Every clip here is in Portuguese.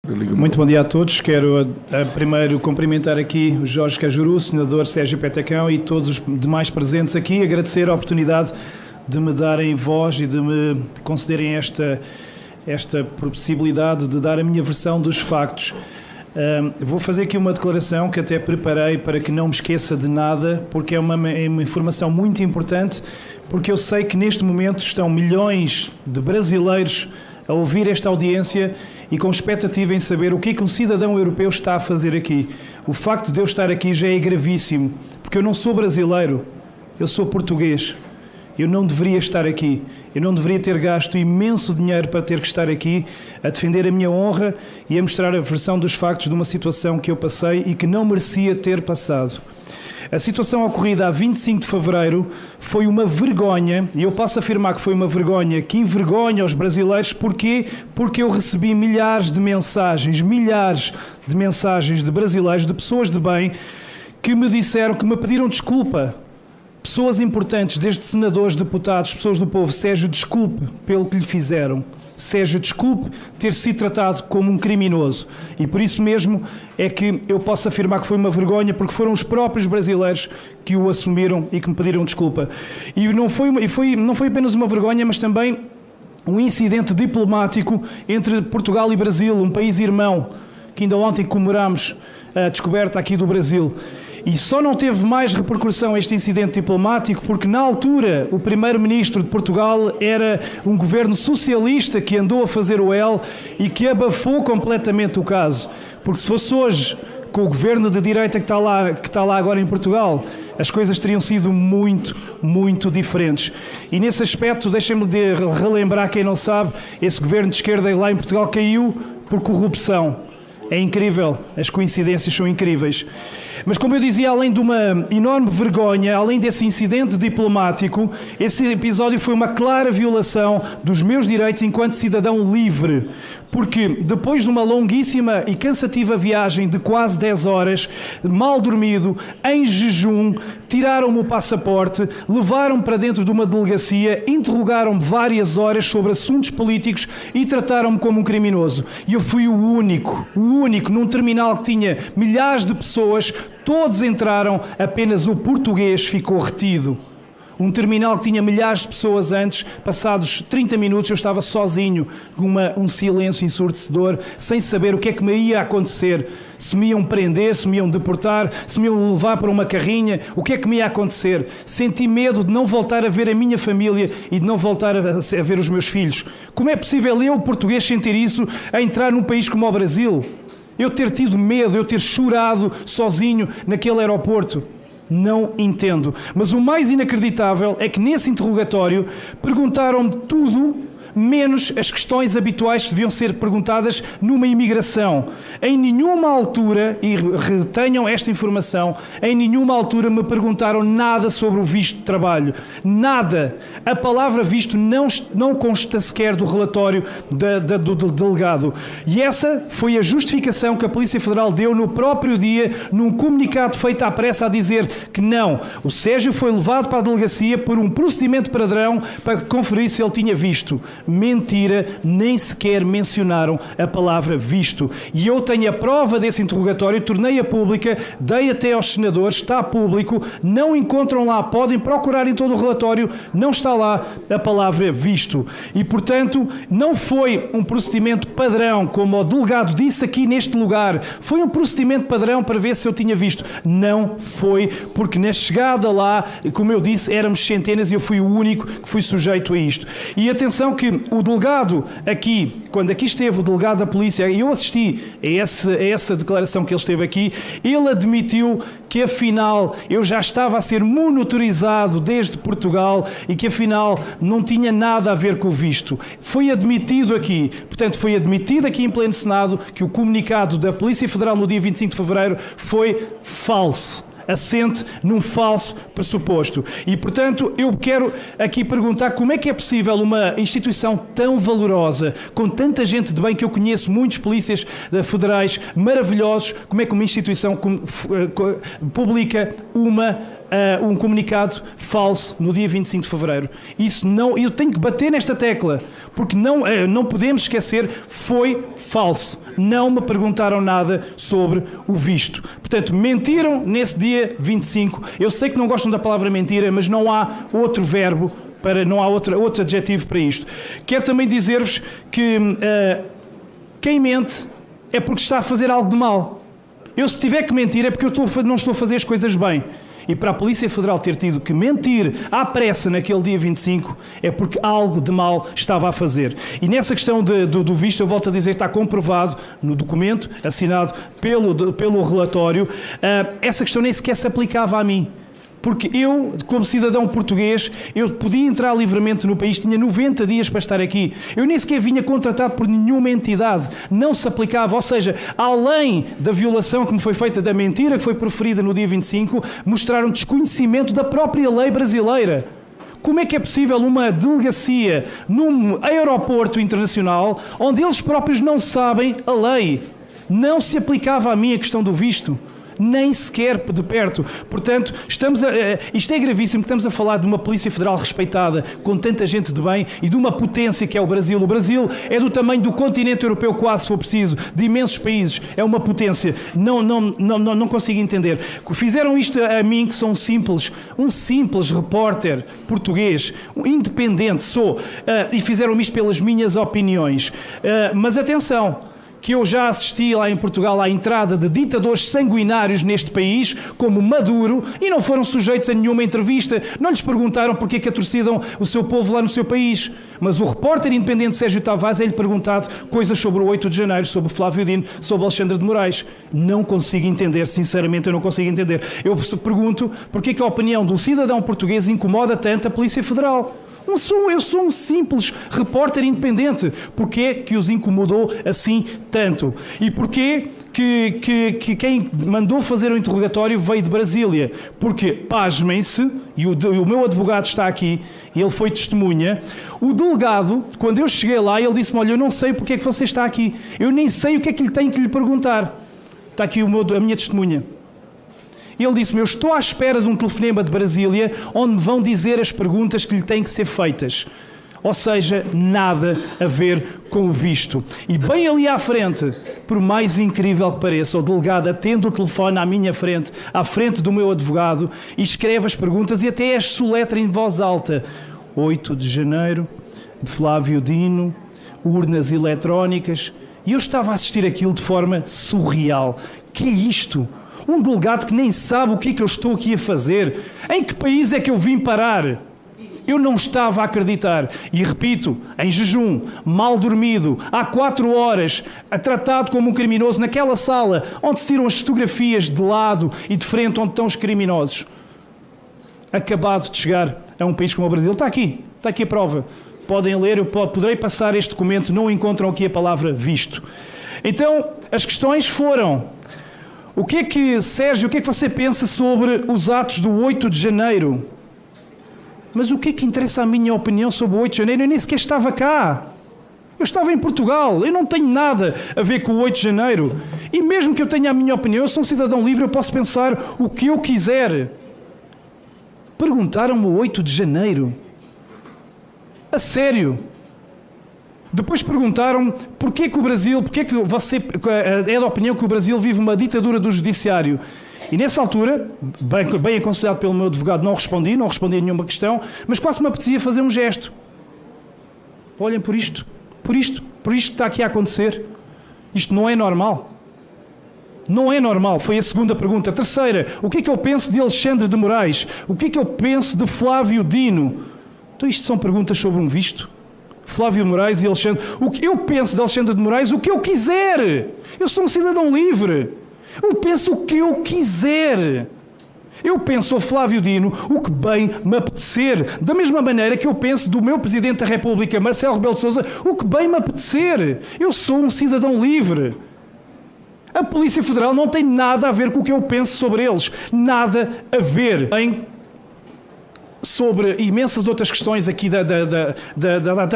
Muito bom dia a todos. Quero primeiro cumprimentar aqui o Jorge Cajuru, o senador Sérgio Petacão e todos os demais presentes aqui, agradecer a oportunidade de me darem voz e de me concederem esta possibilidade de dar a minha versão dos factos. Vou fazer aqui uma declaração que até preparei para que não me esqueça de nada, porque é uma informação muito importante, porque eu sei que neste momento estão milhões de brasileiros a ouvir esta audiência e com expectativa em saber o que é que um cidadão europeu está a fazer aqui. O facto de eu estar aqui já é gravíssimo, porque eu não sou brasileiro, eu sou português. Eu não deveria estar aqui. Eu não deveria ter gasto imenso dinheiro para ter que estar aqui a defender a minha honra e a mostrar a versão dos factos de uma situação que eu passei e que não merecia ter passado. A situação ocorrida a 25 de fevereiro foi uma vergonha, e eu posso afirmar que foi uma vergonha que envergonha os brasileiros. Porquê? Porque eu recebi milhares de mensagens de brasileiros, de pessoas de bem, que me disseram, que me pediram desculpa. Pessoas importantes, desde senadores, deputados, pessoas do povo. Sérgio, desculpe pelo que lhe fizeram. Sérgio, desculpe ter sido tratado como um criminoso. E por isso mesmo é que eu posso afirmar que foi uma vergonha, porque foram os próprios brasileiros que o assumiram e que me pediram desculpa. E não foi apenas uma vergonha, mas também um incidente diplomático entre Portugal e Brasil, um país irmão, que ainda ontem comemorámos a descoberta aqui do Brasil. E só não teve mais repercussão este incidente diplomático porque, na altura, o primeiro-ministro de Portugal era um governo socialista que andou a fazer o L e que abafou completamente o caso. Porque se fosse hoje, com o governo de direita que está lá agora em Portugal, as coisas teriam sido muito, muito diferentes. E nesse aspecto, deixem-me relembrar, quem não sabe, esse governo de esquerda lá em Portugal caiu por corrupção. É incrível, as coincidências são incríveis. Mas como eu dizia, além de uma enorme vergonha, além desse incidente diplomático, esse episódio foi uma clara violação dos meus direitos enquanto cidadão livre. Porque depois de uma longuíssima e cansativa viagem de quase 10 horas, mal dormido, em jejum, tiraram-me o passaporte, levaram-me para dentro de uma delegacia, interrogaram-me várias horas sobre assuntos políticos e trataram-me como um criminoso. E eu fui o único, num terminal que tinha milhares de pessoas, todos entraram, apenas o português ficou retido. Um terminal que tinha milhares de pessoas antes, passados 30 minutos eu estava sozinho, com um silêncio ensurdecedor, sem saber o que é que me ia acontecer. Se me iam prender, se me iam deportar, se me iam levar para uma carrinha, o que é que me ia acontecer? Senti medo de não voltar a ver a minha família e de não voltar a ver os meus filhos. Como é possível eu, português, sentir isso a entrar num país como o Brasil? Eu ter tido medo, eu ter chorado sozinho naquele aeroporto? Não entendo. Mas o mais inacreditável é que nesse interrogatório perguntaram-me tudo menos as questões habituais que deviam ser perguntadas numa imigração. Em nenhuma altura, e retenham esta informação, em nenhuma altura me perguntaram nada sobre o visto de trabalho. Nada. A palavra visto não consta sequer do relatório do delegado. E essa foi a justificação que a Polícia Federal deu no próprio dia, num comunicado feito à pressa a dizer que não. O Sérgio foi levado para a delegacia por um procedimento padrão para conferir se ele tinha visto. Mentira, nem sequer mencionaram a palavra visto. E eu tenho a prova desse interrogatório, tornei-a pública, dei até aos senadores, está público, não encontram lá, podem procurar em todo o relatório, não está lá a palavra visto. E, portanto, não foi um procedimento padrão, como o delegado disse aqui neste lugar, foi um procedimento padrão para ver se eu tinha visto. Não foi, porque na chegada lá, como eu disse, éramos centenas e eu fui o único que fui sujeito a isto. E atenção que o delegado aqui, quando aqui esteve o delegado da polícia, e eu assisti a essa declaração que ele esteve aqui, ele admitiu que afinal eu já estava a ser monitorizado desde Portugal e que afinal não tinha nada a ver com o visto. Foi admitido aqui, portanto foi admitido aqui em pleno Senado que o comunicado da Polícia Federal no dia 25 de fevereiro foi falso. Assente num falso pressuposto. E, portanto, eu quero aqui perguntar como é que é possível uma instituição tão valorosa, com tanta gente de bem, que eu conheço muitos polícias federais maravilhosos, como é que uma instituição publica uma um comunicado falso no dia 25 de fevereiro. Isso não, eu tenho que bater nesta tecla, porque não podemos esquecer, foi falso. Não me perguntaram nada sobre o visto. Portanto, mentiram nesse dia 25. Eu sei que não gostam da palavra mentira, mas não há outro verbo, não há outro adjetivo para isto. Quero também dizer-vos que quem mente é porque está a fazer algo de mal. Eu, se tiver que mentir, é porque eu não estou a fazer as coisas bem. E para a Polícia Federal ter tido que mentir à pressa naquele dia 25, é porque algo de mal estava a fazer. E nessa questão do visto, eu volto a dizer, está comprovado no documento assinado pelo relatório, essa questão nem sequer se aplicava a mim. Porque eu, como cidadão português, eu podia entrar livremente no país, tinha 90 dias para estar aqui. Eu nem sequer vinha contratado por nenhuma entidade, não se aplicava. Ou seja, além da violação que me foi feita, da mentira que foi proferida no dia 25, mostraram desconhecimento da própria lei brasileira. Como é que é possível uma delegacia num aeroporto internacional onde eles próprios não sabem a lei? Não se aplicava a mim a questão do visto. Nem sequer de perto. Portanto, isto é gravíssimo, estamos a falar de uma Polícia Federal respeitada, com tanta gente de bem, e de uma potência que é o Brasil. O Brasil é do tamanho do continente europeu, quase, se for preciso, de imensos países. É uma potência. Não consigo entender. Fizeram isto a mim, que sou um simples repórter português, independente sou, e fizeram isto pelas minhas opiniões. Mas atenção, que eu já assisti lá em Portugal à entrada de ditadores sanguinários neste país, como Maduro, e não foram sujeitos a nenhuma entrevista. Não lhes perguntaram porque é que atrocidam o seu povo lá no seu país. Mas o repórter independente Sérgio Tavares é-lhe perguntado coisas sobre o 8 de janeiro, sobre Flávio Dino, sobre Alexandre de Moraes. Não consigo entender, sinceramente eu não consigo entender. Eu pergunto porque é que a opinião de um cidadão português incomoda tanto a Polícia Federal. Eu sou um simples repórter independente. Porquê que os incomodou assim tanto? E porquê que quem mandou fazer o interrogatório veio de Brasília? Porque, pasmem-se, e o meu advogado está aqui, e ele foi testemunha, o delegado, quando eu cheguei lá, ele disse-me, olha, eu não sei porque é que você está aqui. Eu nem sei o que é que lhe tenho que lhe perguntar. Está aqui a minha testemunha. Ele disse-me, eu estou à espera de um telefonema de Brasília onde me vão dizer as perguntas que lhe têm que ser feitas. Ou seja, nada a ver com o visto. E bem ali à frente, por mais incrível que pareça, o delegado atende o telefone à minha frente, à frente do meu advogado, e escreve as perguntas e até as soletra em voz alta. 8 de janeiro, Flávio Dino, urnas eletrónicas. E eu estava a assistir aquilo de forma surreal. Que é isto? Um delegado que nem sabe o que é que eu estou aqui a fazer. Em que país é que eu vim parar? Eu não estava a acreditar. E repito, em jejum, mal dormido, há 4 horas, tratado como um criminoso naquela sala onde se tiram as fotografias de lado e de frente onde estão os criminosos. Acabado de chegar a um país como o Brasil. Está aqui a prova. Podem ler, eu poderei passar este documento, não encontram aqui a palavra visto. Então, as questões foram... Sérgio, o que é que você pensa sobre os atos do 8 de janeiro? Mas o que é que interessa a minha opinião sobre o 8 de janeiro? Eu nem sequer estava cá. Eu estava em Portugal. Eu não tenho nada a ver com o 8 de janeiro. E mesmo que eu tenha a minha opinião, eu sou um cidadão livre, eu posso pensar o que eu quiser. Perguntaram-me o 8 de janeiro. A sério. Depois perguntaram-me porquê que você é da opinião que o Brasil vive uma ditadura do judiciário. E nessa altura, bem aconselhado pelo meu advogado, não respondi a nenhuma questão, mas quase me apetecia fazer um gesto. Olhem por isto que está aqui a acontecer. Isto não é normal. Não é normal. Foi a segunda pergunta. A terceira, o que é que eu penso de Alexandre de Moraes? O que é que eu penso de Flávio Dino? Então isto são perguntas sobre um visto? Flávio Moraes e Alexandre... O que eu penso de Alexandre de Moraes? O que eu quiser. Eu sou um cidadão livre. Eu penso o que eu quiser. Eu penso ao Flávio Dino o que bem me apetecer. Da mesma maneira que eu penso do meu Presidente da República, Marcelo Rebelo de Sousa, o que bem me apetecer. Eu sou um cidadão livre. A Polícia Federal não tem nada a ver com o que eu penso sobre eles. Nada a ver. Bem, sobre imensas outras questões aqui da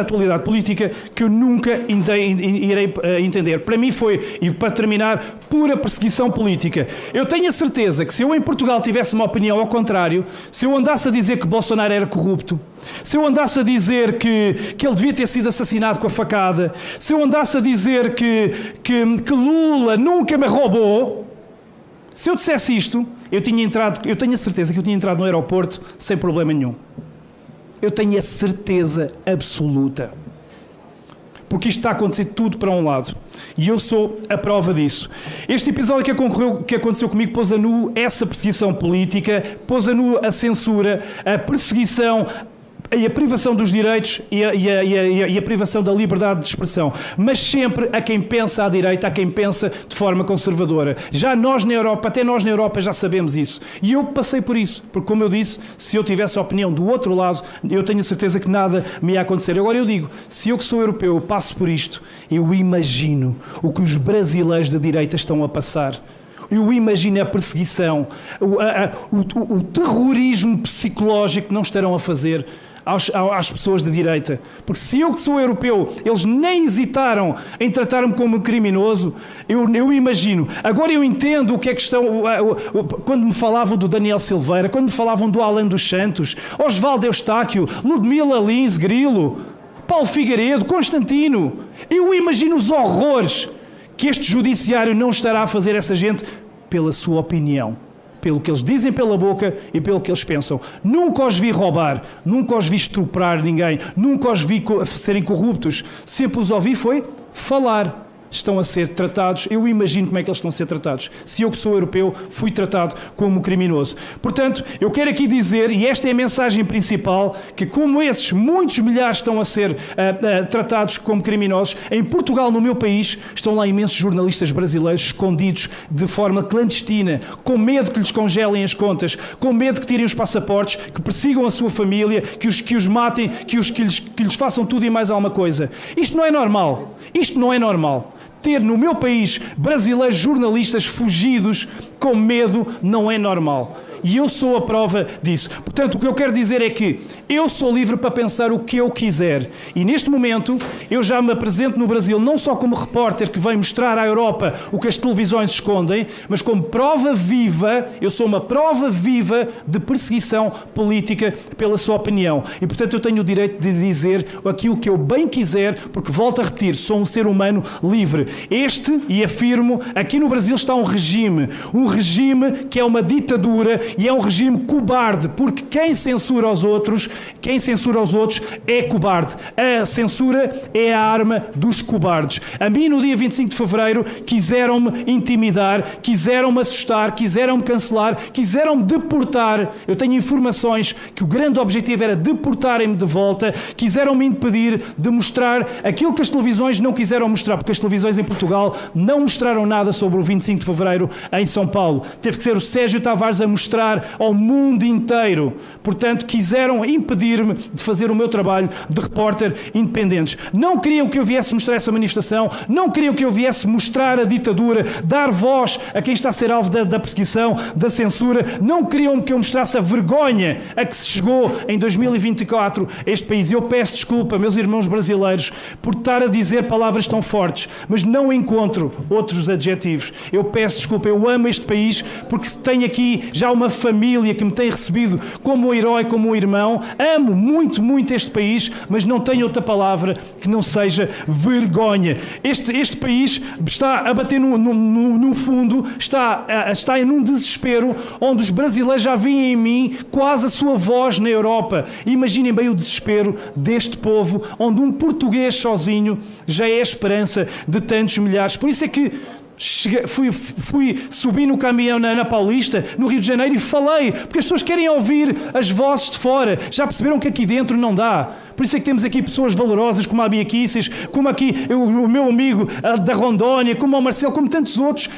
atualidade política que eu nunca irei entender. Para mim foi, e para terminar, pura perseguição política. Eu tenho a certeza que se eu em Portugal tivesse uma opinião ao contrário, se eu andasse a dizer que Bolsonaro era corrupto, se eu andasse a dizer que ele devia ter sido assassinado com a facada, se eu andasse a dizer que Lula nunca me roubou, se eu dissesse isto, eu tenho a certeza que eu tinha entrado no aeroporto sem problema nenhum. Eu tenho a certeza absoluta. Porque isto está a acontecer tudo para um lado. E eu sou a prova disso. Este episódio que aconteceu comigo pôs a nu essa perseguição política, pôs a nu a censura, a perseguição e a privação dos direitos e a privação da liberdade de expressão. Mas sempre a quem pensa à direita, a quem pensa de forma conservadora. Já nós na Europa, até nós na Europa já sabemos isso. E eu passei por isso. Porque, como eu disse, se eu tivesse a opinião do outro lado, eu tenho a certeza que nada me ia acontecer. Agora eu digo, se eu que sou europeu passo por isto, eu imagino o que os brasileiros de direita estão a passar. Eu imagino a perseguição, o terrorismo psicológico que não estarão a fazer às pessoas de direita. Porque se eu que sou europeu, eles nem hesitaram em tratar-me como criminoso, eu imagino. Agora eu entendo o que é que estão... Quando me falavam do Daniel Silveira, quando me falavam do Alan dos Santos, Osvaldo Eustáquio, Ludmila Lins, Grilo, Paulo Figueiredo, Constantino. Eu imagino os horrores que este judiciário não estará a fazer essa gente pela sua opinião. Pelo que eles dizem pela boca e pelo que eles pensam. Nunca os vi roubar, nunca os vi estuprar ninguém, nunca os vi serem corruptos. Sempre os ouvi foi falar. Estão a ser tratados, eu imagino como é que eles estão a ser tratados. Se eu que sou europeu fui tratado como criminoso. Portanto, eu quero aqui dizer, e esta é a mensagem principal, que como esses muitos milhares estão a ser tratados como criminosos, em Portugal, no meu país, estão lá imensos jornalistas brasileiros escondidos de forma clandestina, com medo que lhes congelem as contas, com medo que tirem os passaportes, que persigam a sua família, que os matem, que lhes façam tudo e mais alguma coisa. Isto não é normal. Isto não é normal. Ter no meu país brasileiros jornalistas fugidos com medo não é normal. E eu sou a prova disso. Portanto, o que eu quero dizer é que eu sou livre para pensar o que eu quiser. E neste momento, eu já me apresento no Brasil não só como repórter que vem mostrar à Europa o que as televisões escondem, mas como prova viva, eu sou uma prova viva de perseguição política pela sua opinião. E, portanto, eu tenho o direito de dizer aquilo que eu bem quiser, porque, volto a repetir, sou um ser humano livre. E afirmo, aqui no Brasil está um regime que é uma ditadura e é um regime cobarde, porque quem censura os outros é cobarde. A censura é a arma dos cobardes. A mim, no dia 25 de fevereiro, quiseram-me intimidar, quiseram-me assustar, quiseram-me cancelar, quiseram-me deportar. Eu tenho informações que o grande objetivo era deportarem-me de volta, quiseram-me impedir de mostrar aquilo que as televisões não quiseram mostrar, porque as televisões em Portugal não mostraram nada sobre o 25 de fevereiro em São Paulo. Teve que ser o Sérgio Tavares a mostrar ao mundo inteiro. Portanto, quiseram impedir-me de fazer o meu trabalho de repórter independente. Não queriam que eu viesse mostrar essa manifestação, não queriam que eu viesse mostrar a ditadura, dar voz a quem está a ser alvo da perseguição, da censura, não queriam que eu mostrasse a vergonha a que se chegou em 2024 este país. Eu peço desculpa, meus irmãos brasileiros, por estar a dizer palavras tão fortes, mas não encontro outros adjetivos. Eu peço desculpa, eu amo este país porque tenho aqui já uma família que me tem recebido como um herói, como um irmão. Amo muito, muito este país, mas não tenho outra palavra que não seja vergonha. Este país está a bater no fundo, está num desespero onde os brasileiros já veem em mim quase a sua voz na Europa. Imaginem bem o desespero deste povo, onde um português sozinho já é a esperança de tantos milhares. Por isso é que fui subir no caminhão na Paulista, no Rio de Janeiro, e falei, porque as pessoas querem ouvir as vozes de fora. Já perceberam que aqui dentro não dá. Por isso é que temos aqui pessoas valorosas como a Bia Kicis, como aqui o meu amigo da Rondônia, como o Marcelo, como tantos outros,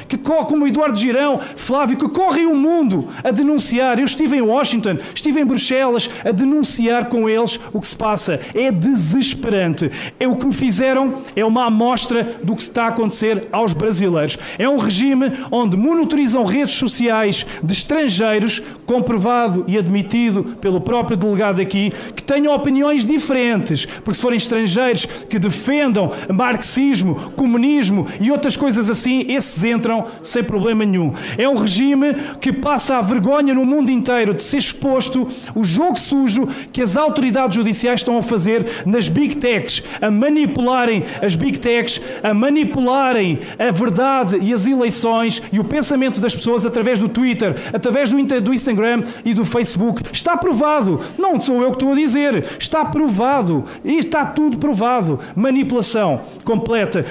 como o Eduardo Girão, Flávio, que correm o mundo a denunciar. Eu estive em Washington, estive em Bruxelas a denunciar com eles o que se passa. É desesperante. O que me fizeram é uma amostra do que está a acontecer aos brasileiros. brasileiros. É um regime onde monitorizam redes sociais de estrangeiros, comprovado e admitido pelo próprio delegado aqui, que tenham opiniões diferentes, porque se forem estrangeiros que defendam marxismo, comunismo e outras coisas assim, esses entram sem problema nenhum. É um regime que passa a vergonha no mundo inteiro de ser exposto o jogo sujo que as autoridades judiciais estão a fazer nas Big Techs, a manipularem as Big Techs, a manipularem a verdade e as eleições e o pensamento das pessoas através do Twitter, através do Instagram e do Facebook. Está provado. Não sou eu que estou a dizer. Está provado. E está tudo provado. Manipulação completa.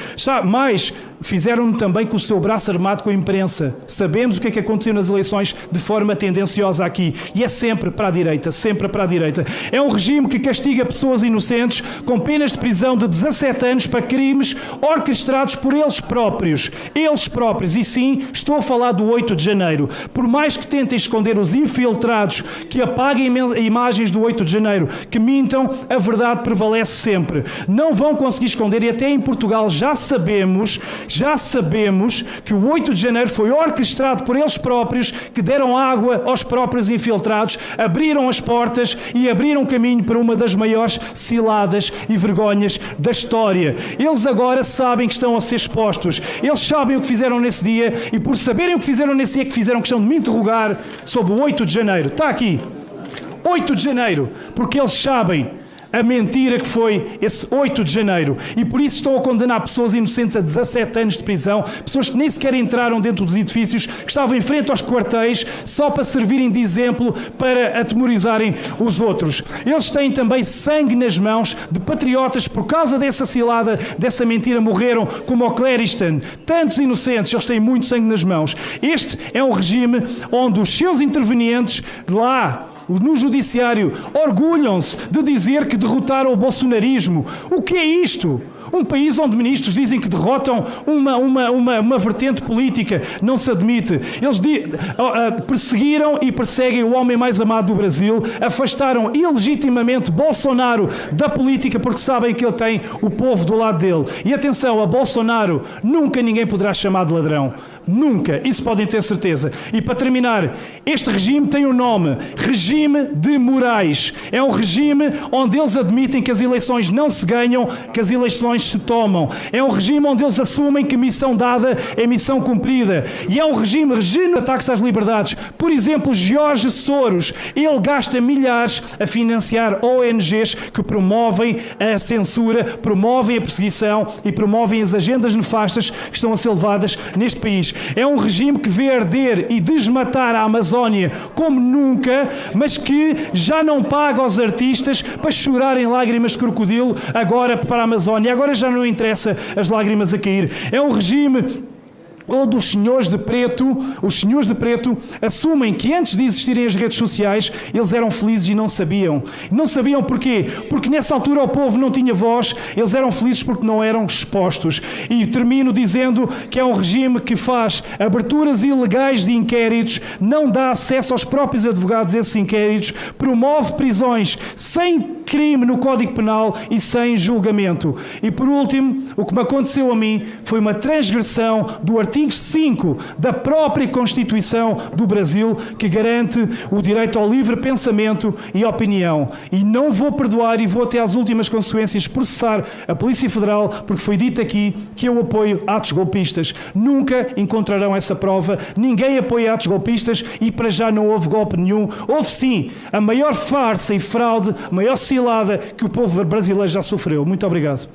Mais, fizeram-no também com o seu braço armado com a imprensa. Sabemos o que é que aconteceu nas eleições de forma tendenciosa aqui. E é sempre para a direita. Sempre para a direita. É um regime que castiga pessoas inocentes com penas de prisão de 17 anos para crimes orquestrados por eles próprios. Eles próprios. E sim, estou a falar do 8 de janeiro. Por mais que tentem esconder os infiltrados, que apaguem imagens do 8 de janeiro, que mintam, a verdade prevalece sempre. Não vão conseguir esconder, e até em Portugal já sabemos que o 8 de janeiro foi orquestrado por eles próprios, que deram água aos próprios infiltrados, abriram as portas e abriram caminho para uma das maiores ciladas e vergonhas da história. Eles agora sabem que estão a ser expostos. Eles sabem o que fizeram nesse dia e por saberem o que fizeram nesse dia que fizeram questão de me interrogar sobre o 8 de janeiro. Está aqui. 8 de janeiro. Porque eles sabem a mentira que foi esse 8 de janeiro. E por isso estão a condenar pessoas inocentes a 17 anos de prisão, pessoas que nem sequer entraram dentro dos edifícios, que estavam em frente aos quartéis, só para servirem de exemplo para atemorizarem os outros. Eles têm também sangue nas mãos de patriotas, por causa dessa cilada, dessa mentira, morreram, como o Clériston. Tantos inocentes, eles têm muito sangue nas mãos. Este é um regime onde os seus intervenientes lá, no judiciário, orgulham-se de dizer que derrotaram o bolsonarismo. O que é isto? Um país onde ministros dizem que derrotam uma vertente política. Não se admite. Eles perseguiram e perseguem o homem mais amado do Brasil, afastaram ilegitimamente Bolsonaro da política porque sabem que ele tem o povo do lado dele. E atenção, a Bolsonaro nunca ninguém poderá chamar de ladrão. Nunca. Isso podem ter certeza. E para terminar, este regime tem um nome. Regime de Moraes. É um regime onde eles admitem que as eleições não se ganham, que as eleições se tomam. É um regime onde eles assumem que missão dada é missão cumprida. E é um regime de ataques às liberdades. Por exemplo, Jorge Soros, ele gasta milhares a financiar ONGs que promovem a censura, promovem a perseguição e promovem as agendas nefastas que estão a ser levadas neste país. É um regime que vê arder e desmatar a Amazónia como nunca, mas que já não paga aos artistas para chorarem lágrimas de crocodilo agora para a Amazónia. Agora já não interessa as lágrimas a cair. É um regime onde os senhores de preto assumem que antes de existirem as redes sociais, eles eram felizes e não sabiam. Não sabiam porquê? Porque nessa altura o povo não tinha voz, eles eram felizes porque não eram expostos. E termino dizendo que é um regime que faz aberturas ilegais de inquéritos, não dá acesso aos próprios advogados a esses inquéritos, promove prisões sem crime no Código Penal e sem julgamento. E por último, o que me aconteceu a mim foi uma transgressão do artigo 5 da própria Constituição do Brasil, que garante o direito ao livre pensamento e opinião. E não vou perdoar e vou até às últimas consequências processar a Polícia Federal, porque foi dito aqui que eu apoio atos golpistas. Nunca encontrarão essa prova. Ninguém apoia atos golpistas e para já não houve golpe nenhum. Houve sim a maior farsa e fraude, a maior cilada que o povo brasileiro já sofreu. Muito obrigado.